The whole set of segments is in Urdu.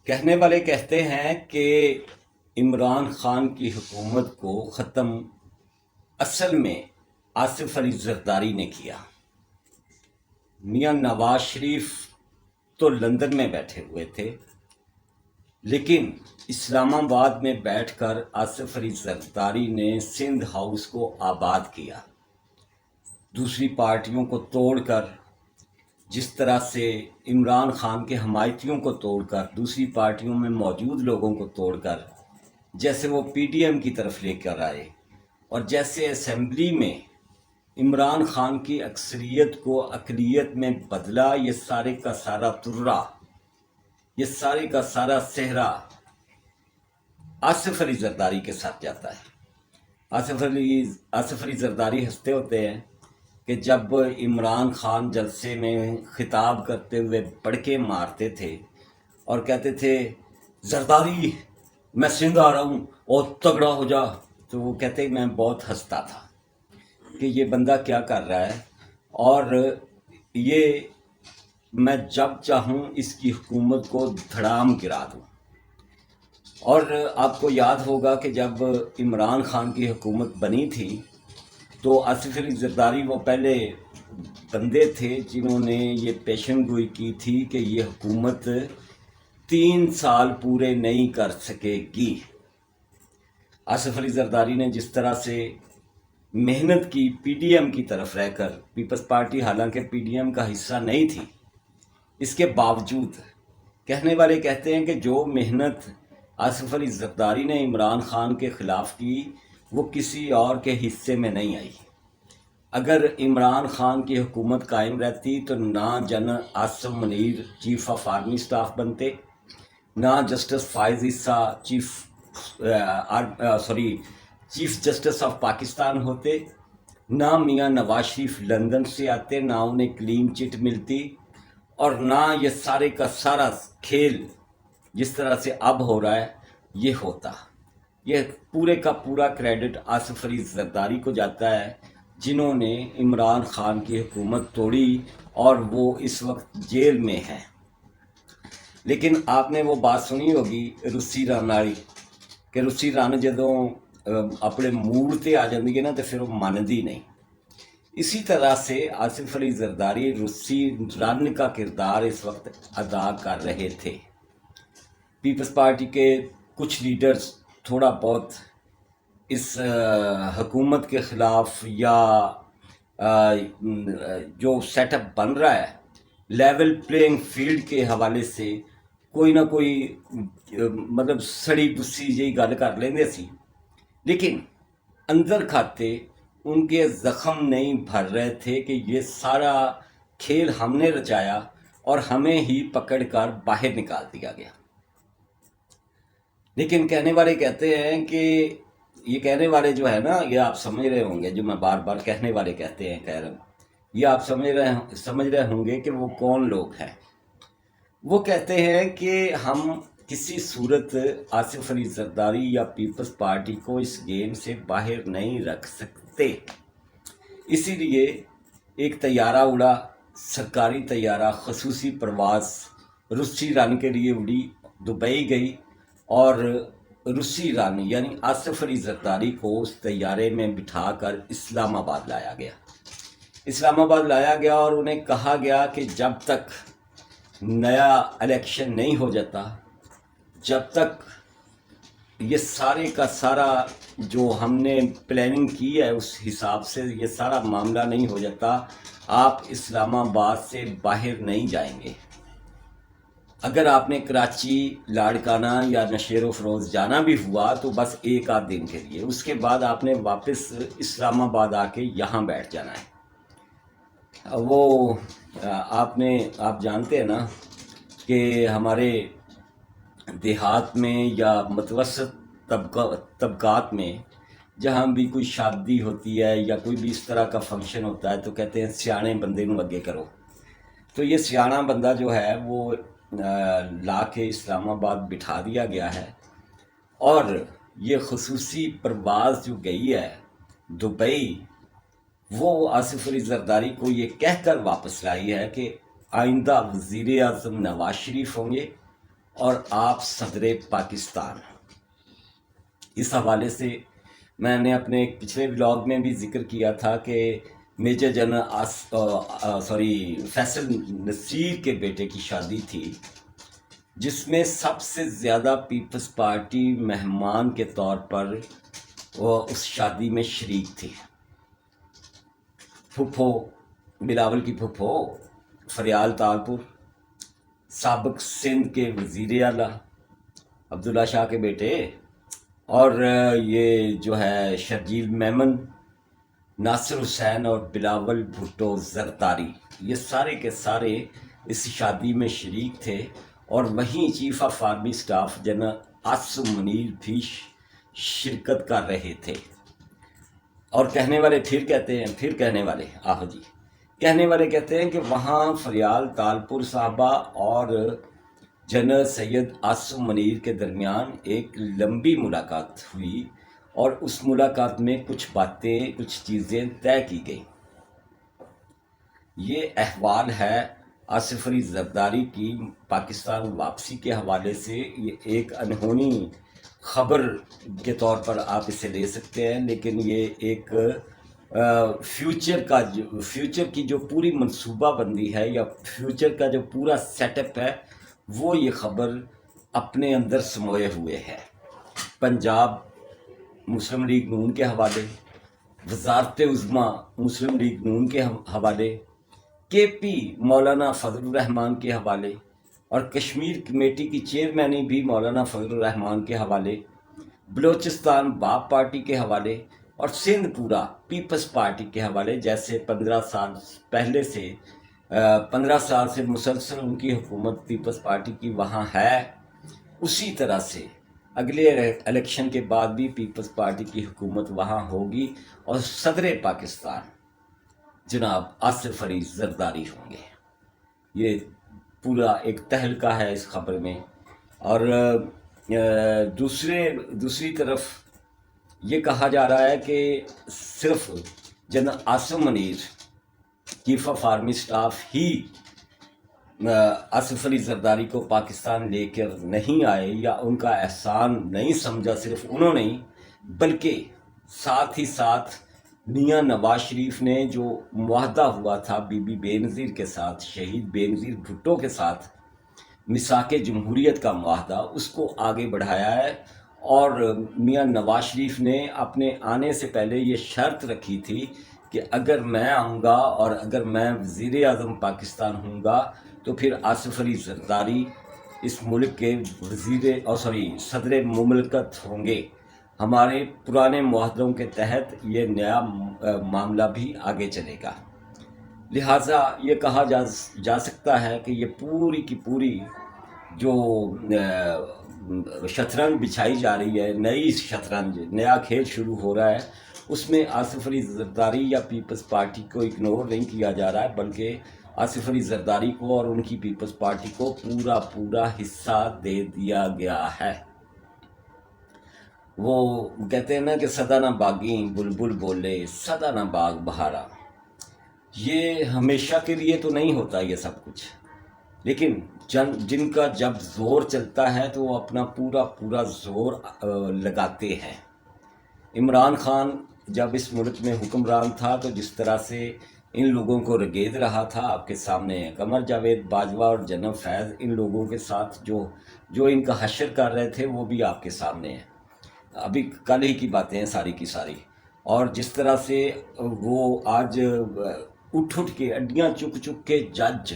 کہنے والے کہتے ہیں کہ عمران خان کی حکومت کو ختم اصل میں آصف علی زرداری نے کیا۔ میاں نواز شریف تو لندن میں بیٹھے ہوئے تھے، لیکن اسلام آباد میں بیٹھ کر آصف علی زرداری نے سندھ ہاؤس کو آباد کیا، دوسری پارٹیوں کو توڑ کر، جس طرح سے عمران خان کے حمایتیوں کو توڑ کر، دوسری پارٹیوں میں موجود لوگوں کو توڑ کر، جیسے وہ پی ڈی ایم کی طرف لے کر آئے، اور جیسے اسمبلی میں عمران خان کی اکثریت کو اقلیت میں بدلا، یہ سارے کا سارا ترا، یہ سارے کا سارا صحرا آصف علی زرداری کے ساتھ جاتا ہے۔ آصف علی زرداری ہنستے ہوتے ہیں کہ جب عمران خان جلسے میں خطاب کرتے ہوئے بڑکے مارتے تھے اور کہتے تھے زرداری میں سندھ آ رہا ہوں اور تگڑا ہو جا، تو وہ کہتے میں بہت ہنستا تھا کہ یہ بندہ کیا کر رہا ہے، اور یہ میں جب چاہوں اس کی حکومت کو دھڑام گرا دوں۔ اور آپ کو یاد ہوگا کہ جب عمران خان کی حکومت بنی تھی تو آصف علی زرداری وہ پہلے بندے تھے جنہوں نے یہ پیشن گوئی کی تھی کہ یہ حکومت 3 سال پورے نہیں کر سکے گی۔ آصف علی زرداری نے جس طرح سے محنت کی پی ڈی ایم کی طرف رہ کر، پیپلز پارٹی حالانکہ پی ڈی ایم کا حصہ نہیں تھی، اس کے باوجود کہنے والے کہتے ہیں کہ جو محنت آصف علی زرداری نے عمران خان کے خلاف کی وہ کسی اور کے حصے میں نہیں آئی۔ اگر عمران خان کی حکومت قائم رہتی تو نہ general Asim Munir chief of army staff بنتے، نہ justice Faez Isa chief justice of Pakistan ہوتے، نہ میاں نواز شریف لندن سے آتے، نہ انہیں کلین چٹ ملتی، اور نہ یہ سارے کا سارا کھیل جس طرح سے اب ہو رہا ہے یہ ہوتا۔ یہ پورے کا پورا کریڈٹ آصف علی زرداری کو جاتا ہے، جنہوں نے عمران خان کی حکومت توڑی اور وہ اس وقت جیل میں ہیں۔ لیکن آپ نے وہ بات سنی ہوگی روسی رن والی کہ روسی رن جدوں اپنے موڑ تے آ جاندی ہے نا تو پھر وہ مانتی نہیں۔ اسی طرح سے آصف علی زرداری روسی رن کا کردار اس وقت ادا کر رہے تھے۔ پیپلز پارٹی کے کچھ لیڈرز تھوڑا بہت اس حکومت کے خلاف یا جو سیٹ اپ بن رہا ہے لیول پلینگ فیلڈ کے حوالے سے کوئی نہ کوئی مطلب سڑی بسی جی گل کر لیندے سی، لیکن اندر کھاتے ان کے زخم نہیں بھر رہے تھے کہ یہ سارا کھیل ہم نے رچایا اور ہمیں ہی پکڑ کر باہر نکال دیا گیا۔ لیکن کہنے والے کہتے ہیں کہ یہ کہنے والے جو ہے نا، یہ آپ سمجھ رہے ہوں گے، جو میں بار بار کہنے والے کہتے ہیں خیر، یہ آپ سمجھ رہے ہوں گے کہ وہ کون لوگ ہیں۔ وہ کہتے ہیں کہ ہم کسی صورت آصف علی زرداری یا پیپلز پارٹی کو اس گیم سے باہر نہیں رکھ سکتے، اسی لیے ایک طیارہ اڑا، سرکاری طیارہ، خصوصی پرواز روسی رن کے لیے اڑی، دبئی گئی، اور روسی رانی یعنی آصف علی زرداری کو اس طیارے میں بٹھا کر اسلام آباد لایا گیا۔ اسلام آباد لایا گیا اور انہیں کہا گیا کہ جب تک نیا الیکشن نہیں ہو جاتا، جب تک یہ سارے کا سارا جو ہم نے پلاننگ کی ہے اس حساب سے یہ سارا معاملہ نہیں ہو جاتا، آپ اسلام آباد سے باہر نہیں جائیں گے۔ اگر آپ نے کراچی، لاڑکانہ یا نشیر و فروز جانا بھی ہوا تو بس 1 آدھ دن کے لیے، اس کے بعد آپ نے واپس اسلام آباد آ کے یہاں بیٹھ جانا ہے۔ وہ آپ جانتے ہیں نا کہ ہمارے دیہات میں یا متوسط طبقات میں جہاں بھی کوئی شادی ہوتی ہے یا کوئی بھی اس طرح کا فنکشن ہوتا ہے تو کہتے ہیں سیانے بندے نو اگے کرو۔ تو یہ سیانا بندہ جو ہے وہ لا کے اسلام آباد بٹھا دیا گیا ہے، اور یہ خصوصی پرواز جو گئی ہے دبئی، وہ آصف علی زرداری کو یہ کہہ کر واپس لائی ہے کہ آئندہ وزیر اعظم نواز شریف ہوں گے اور آپ صدر پاکستان. اس حوالے سے میں نے اپنے ایک پچھلے ولاگ میں بھی ذکر کیا تھا کہ میجر جنرل فیصل نصیر کے بیٹے کی شادی تھی، جس میں سب سے زیادہ پیپلز پارٹی مہمان کے طور پر وہ اس شادی میں شریک تھی. پھپھو، بلاول کی پھپھو فریال تالپور، سابق سندھ کے وزیر اعلیٰ عبداللہ شاہ کے بیٹے، اور یہ جو ہے شرجیل میمن، ناصر حسین اور بلاول بھٹو زرداری، یہ سارے کے سارے اس شادی میں شریک تھے. اور وہیں chief of army staff general Asim Munir بھی شرکت کر رہے تھے. اور کہنے والے پھر کہتے ہیں، کہنے والے کہتے ہیں کہ وہاں فریال تالپور صاحبہ اور جنرل سید عاصم منیر کے درمیان ایک لمبی ملاقات ہوئی، اور اس ملاقات میں کچھ باتیں، کچھ چیزیں طے کی گئیں. یہ احوال ہے آصف علی زرداری کی پاکستان واپسی کے حوالے سے. یہ ایک انہونی خبر کے طور پر آپ اسے لے سکتے ہیں، لیکن یہ ایک فیوچر کی جو پوری منصوبہ بندی ہے، یا فیوچر کا جو پورا سیٹ اپ ہے، وہ یہ خبر اپنے اندر سموئے ہوئے ہے. پنجاب مسلم لیگ نون کے حوالے، وزارت عظمیٰ مسلم لیگ نون کے حوالے، کے پی مولانا فضل الرحمان کے حوالے، اور کشمیر کمیٹی کی چیئرمینی بھی مولانا فضل الرحمان کے حوالے، بلوچستان باپ پارٹی کے حوالے، اور سندھ پورا پیپلز پارٹی کے حوالے. جیسے 15 سال سے مسلسل ان کی حکومت پیپلز پارٹی کی وہاں ہے، اسی طرح سے اگلے الیکشن کے بعد بھی پیپلز پارٹی کی حکومت وہاں ہوگی، اور صدر پاکستان جناب آصف علی زرداری ہوں گے. یہ پورا ایک تہلکہ ہے اس خبر میں. اور دوسری طرف یہ کہا جا رہا ہے کہ صرف general Asim Munir chief of army staff ہی آصف علی زرداری کو پاکستان لے کر نہیں آئے، یا ان کا احسان نہیں سمجھا صرف انہوں نے، بلکہ ساتھ ہی ساتھ میاں نواز شریف نے جو معاہدہ ہوا تھا بی بی بے نظیر کے ساتھ، شہید بے نظیر بھٹو کے ساتھ، میثاق جمہوریت کا معاہدہ، اس کو آگے بڑھایا ہے. اور میاں نواز شریف نے اپنے آنے سے پہلے یہ شرط رکھی تھی کہ اگر میں آؤں گا اور اگر میں وزیر اعظم پاکستان ہوں گا تو پھر آصف علی زرداری اس ملک کے صدر مملکت ہوں گے. ہمارے پرانے معاہدوں کے تحت یہ نیا معاملہ بھی آگے چلے گا. لہٰذا یہ کہا جا سکتا ہے کہ یہ پوری کی پوری جو شطرنج بچھائی جا رہی ہے، نئی شطرنج، نیا کھیل شروع ہو رہا ہے، اس میں آصف علی زرداری یا پیپلز پارٹی کو اگنور نہیں کیا جا رہا ہے، بلکہ آصف علی زرداری کو اور ان کی پیپلز پارٹی کو پورا حصہ دے دیا گیا ہے. وہ کہتے ہیں نا کہ سدا نہ باغیں بلبل بولے، سدا نہ باغ بہارا. یہ ہمیشہ کے لیے تو نہیں ہوتا یہ سب کچھ، لیکن جن کا جب زور چلتا ہے تو وہ اپنا پورا زور لگاتے ہیں. عمران خان جب اس ملک میں حکمران تھا تو جس طرح سے ان لوگوں کو رگید رہا تھا آپ کے سامنے ہے. قمر جاوید باجوہ اور جناب فیض ان لوگوں کے ساتھ جو ان کا حشر کر رہے تھے وہ بھی آپ کے سامنے ہیں. ابھی کل ہی کی باتیں ہیں ساری کی ساری. اور جس طرح سے وہ آج اٹھ کے اڈیاں چک کے جج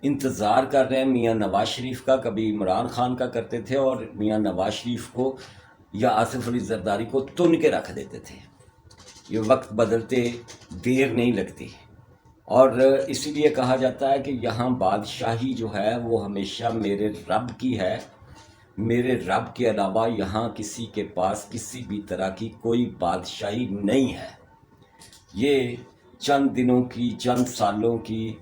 انتظار کر رہے ہیں میاں نواز شریف کا. کبھی عمران خان کا کرتے تھے اور میاں نواز شریف کو یا آصف علی زرداری کو تن کے رکھ دیتے تھے. یہ وقت بدلتے دیر نہیں لگتی، اور اسی لیے کہا جاتا ہے کہ یہاں بادشاہی جو ہے وہ ہمیشہ میرے رب کی ہے. میرے رب کے علاوہ یہاں کسی کے پاس کسی بھی طرح کی کوئی بادشاہی نہیں ہے. یہ چند دنوں کی، چند سالوں کی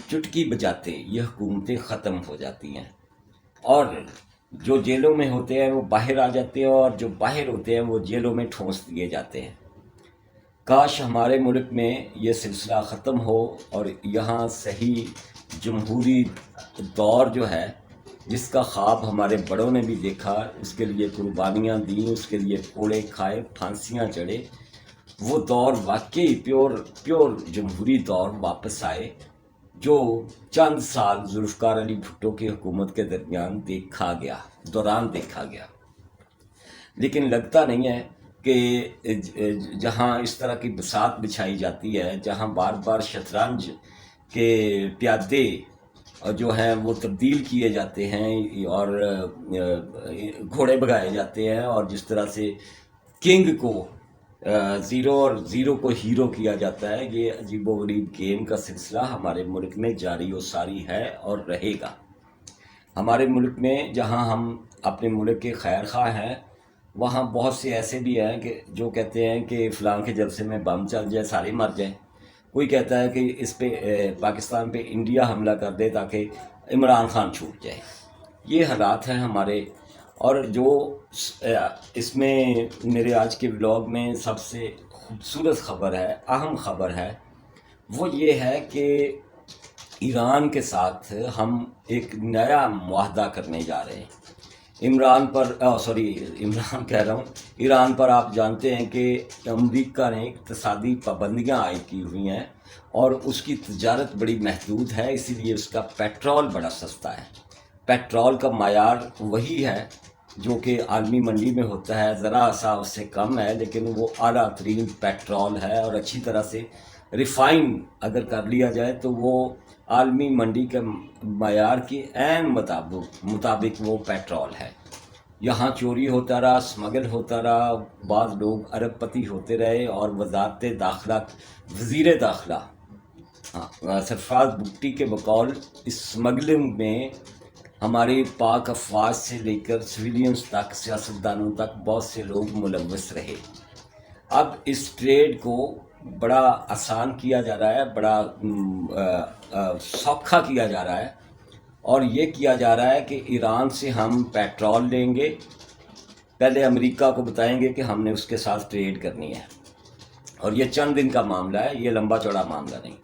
چٹکی بجاتے یہ حکومتیں ختم ہو جاتی ہیں، اور جو جیلوں میں ہوتے ہیں وہ باہر آ جاتے ہیں، اور جو باہر ہوتے ہیں وہ جیلوں میں ٹھونس دیے جاتے ہیں. کاش ہمارے ملک میں یہ سلسلہ ختم ہو اور یہاں صحیح جمہوری دور جو ہے جس کا خواب ہمارے بڑوں نے بھی دیکھا، اس کے لیے قربانیاں دیں، اس کے لیے کوڑے کھائے، پھانسیاں چڑھے، وہ دور واقعی پیور جمہوری دور واپس آئے جو چند سال ذوالفقار علی بھٹو کی حکومت کے دوران دیکھا گیا. لیکن لگتا نہیں ہے کہ جہاں اس طرح کی بساط بچھائی جاتی ہے، جہاں بار بار شطرنج کے پیادے جو ہیں وہ تبدیل کیے جاتے ہیں اور گھوڑے بگائے جاتے ہیں، اور جس طرح سے کنگ کو زیرو اور زیرو کو ہیرو کیا جاتا ہے، یہ عجیب و غریب گیم کا سلسلہ ہمارے ملک میں جاری و ساری ہے اور رہے گا. ہمارے ملک میں جہاں ہم اپنے ملک کے خیر خواہ ہیں، وہاں بہت سے ایسے بھی ہیں کہ جو کہتے ہیں کہ فلاں کے جلسے میں بم چل جائے سارے مر جائیں. کوئی کہتا ہے کہ اس پہ پاکستان پہ انڈیا حملہ کر دے تاکہ عمران خان چھوٹ جائے. یہ حالات ہیں ہمارے. اور جو اس میں میرے آج کے ولاگ میں سب سے خوبصورت خبر ہے، اہم خبر ہے، وہ یہ ہے کہ ایران کے ساتھ ہم ایک نیا معاہدہ کرنے جا رہے ہیں. ایران پر آپ جانتے ہیں کہ امریکہ نے اقتصادی پابندیاں عائد کی ہوئی ہیں اور اس کی تجارت بڑی محدود ہے، اسی لیے اس کا پیٹرول بڑا سستا ہے. پیٹرول کا معیار وہی ہے جو کہ عالمی منڈی میں ہوتا ہے، ذرا سا اس سے کم ہے، لیکن وہ اعلیٰ ترین پیٹرول ہے اور اچھی طرح سے ریفائن اگر کر لیا جائے تو وہ عالمی منڈی کے معیار کے عین مطابق وہ پیٹرول ہے. یہاں چوری ہوتا رہا، اسمگل ہوتا رہا، بعض لوگ ارب پتی ہوتے رہے، اور وزیر داخلہ سرفراز بگٹی کے بقول اسمگلنگ میں ہماری پاک افواج سے لے کر سویلینز تک، سیاستدانوں تک بہت سے لوگ ملوث رہے. اب اس ٹریڈ کو بڑا آسان کیا جا رہا ہے، بڑا سوکھا کیا جا رہا ہے، اور یہ کیا جا رہا ہے کہ ایران سے ہم پیٹرول لیں گے، پہلے امریکہ کو بتائیں گے کہ ہم نے اس کے ساتھ ٹریڈ کرنی ہے، اور یہ چند دن کا معاملہ ہے، یہ لمبا چوڑا معاملہ نہیں.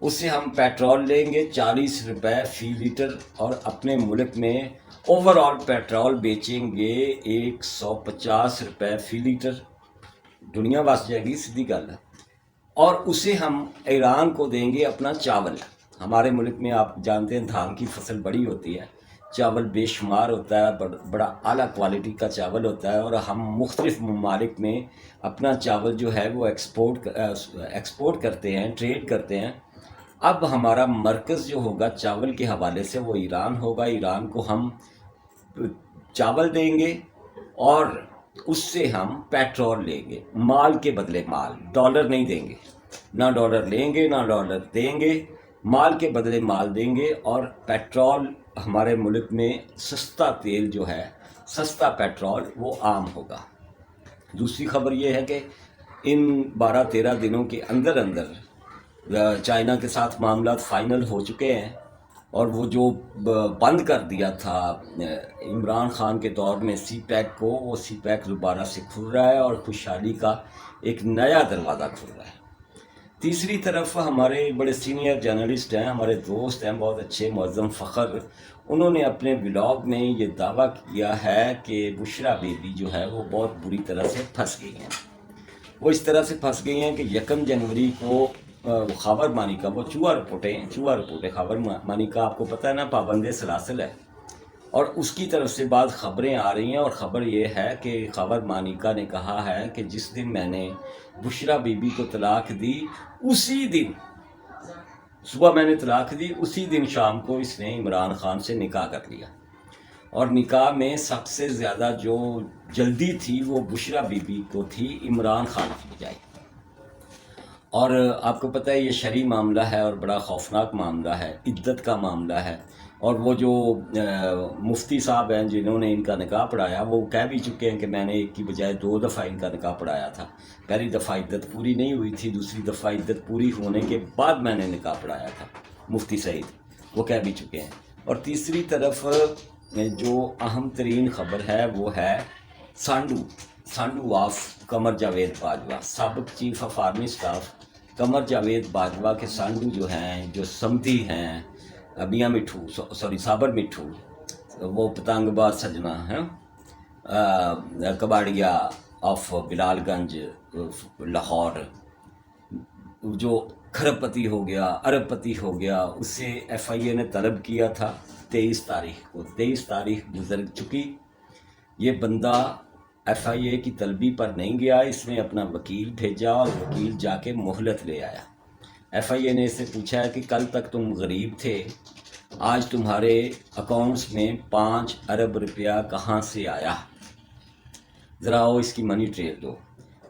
اس سے ہم پیٹرول لیں گے 40 روپے فی لیٹر، اور اپنے ملک میں اوور آل پیٹرول بیچیں گے 150 روپے فی لیٹر. دنیا بس جائے گی، سیدھی گل ہے. اور اسے ہم ایران کو دیں گے اپنا چاول. ہمارے ملک میں آپ جانتے ہیں دھان کی فصل بڑی ہوتی ہے، چاول بے شمار ہوتا ہے، بڑا اعلیٰ کوالٹی کا چاول ہوتا ہے، اور ہم مختلف ممالک میں اپنا چاول جو ہے وہ ایکسپورٹ کرتے ہیں، ٹریڈ کرتے ہیں. اب ہمارا مرکز جو ہوگا چاول کے حوالے سے وہ ایران ہوگا. ایران کو ہم چاول دیں گے اور اس سے ہم پیٹرول لیں گے، مال کے بدلے مال. ڈالر نہیں دیں گے، نہ ڈالر لیں گے نہ ڈالر دیں گے، مال کے بدلے مال دیں گے. اور پیٹرول ہمارے ملک میں سستا تیل جو ہے، سستا پیٹرول وہ عام ہوگا. دوسری خبر یہ ہے کہ ان 12-13 دنوں کے اندر چائنا کے ساتھ معاملات فائنل ہو چکے ہیں، اور وہ جو بند کر دیا تھا عمران خان کے دور میں سی پیک کو، وہ سی پیک دوبارہ سے کھل رہا ہے اور خوشحالی کا ایک نیا دروازہ کھل رہا ہے. تیسری طرف ہمارے بڑے سینئر جرنلسٹ ہیں، ہمارے دوست ہیں بہت اچھے، معظم فخر، انہوں نے اپنے ولاگ میں یہ دعویٰ کیا ہے کہ بشریٰ بیبی جو ہے وہ بہت بری طرح سے پھنس گئی ہیں. وہ اس طرح سے پھنس گئی ہیں کہ 1 جنوری کو خاور مانی کا وہ چوہا رپورٹ ہے. خاور مانی کا آپ کو پتہ ہے نا، پابند سلاسل ہے، اور اس کی طرف سے بعض خبریں آ رہی ہیں. اور خبر یہ ہے کہ خاور مانیکا نے کہا ہے کہ جس دن میں نے بشریٰ بیبی کو طلاق دی، اسی دن صبح میں نے طلاق دی، اسی دن شام کو اس نے عمران خان سے نکاح کر لیا. اور نکاح میں سب سے زیادہ جو جلدی تھی وہ بشریٰ بیبی کو تھی، عمران خان کی بجائے. اور آپ کو پتہ ہے یہ شرعی معاملہ ہے اور بڑا خوفناک معاملہ ہے، عدت کا معاملہ ہے. اور وہ جو مفتی صاحب ہیں جنہوں نے ان کا نکاح پڑھایا، وہ کہہ بھی چکے ہیں کہ میں نے ایک کی بجائے 2 دفعہ ان کا نکاح پڑھایا تھا. پہلی دفعہ عدت پوری نہیں ہوئی تھی، دوسری دفعہ عدت پوری ہونے کے بعد میں نے نکاح پڑھایا تھا. مفتی سعید وہ کہہ بھی چکے ہیں. اور تیسری طرف جو اہم ترین خبر ہے وہ ہے سانڈو آف قمر جاوید باجوہ، سابق chief of army staff Qamar Javed Bajwa کے سانڈو جو ہیں، جو سمدھی ہیں، میاں مٹھو، سابر مٹھو، وہ پتنگ باز سجنا ہے، کباڑیا آف بلال گنج لاہور، جو کھرب پتی ہو گیا، ارب پتی ہو گیا، اس سے ایف آئی اے نے طلب کیا تھا 23 تاریخ کو، 23 تاریخ گزر چکی، یہ بندہ ایف آئی اے کی طلبی پر نہیں گیا، اس نے اپنا وکیل بھیجا اور وکیل جا کے مہلت لے آیا۔ ایف آئی اے نے اس سے پوچھا ہے کہ کل تک تم غریب تھے، آج تمہارے اکاؤنٹس میں 5 ارب روپیہ کہاں سے آیا، ذرا وہ اس کی منی ٹریل دو۔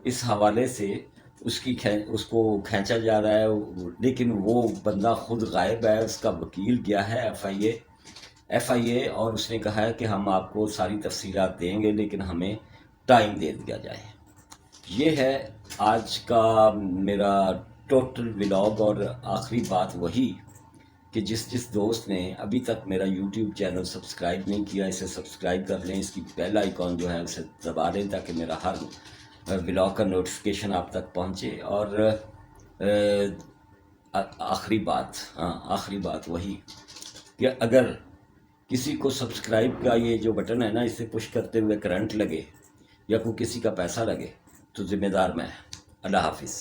اس حوالے سے اس کو کھینچا جا رہا ہے، لیکن وہ بندہ خود غائب ہے، اس کا وکیل گیا ہے ایف آئی اے اور اس نے کہا ہے کہ ہم آپ کو ساری تفصیلات دیں گے لیکن ہمیں ٹائم دے دیا جائے۔ یہ ہے آج کا میرا ٹوٹل ولاگ، اور آخری بات وہی کہ جس دوست نے ابھی تک میرا یوٹیوب چینل سبسکرائب نہیں کیا، اسے سبسکرائب کر لیں، اس کی بیل آئیکن جو ہے اسے دبا لیں تاکہ میرا ہر ولاگ کا نوٹیفیکیشن آپ تک پہنچے۔ اور آخری بات وہی کہ اگر کسی کو سبسکرائب کا یہ جو بٹن ہے نا، اسے پش کرتے ہوئے کرنٹ لگے یا کوئی کسی کا پیسہ لگے تو ذمہ دار میں۔ اللہ حافظ۔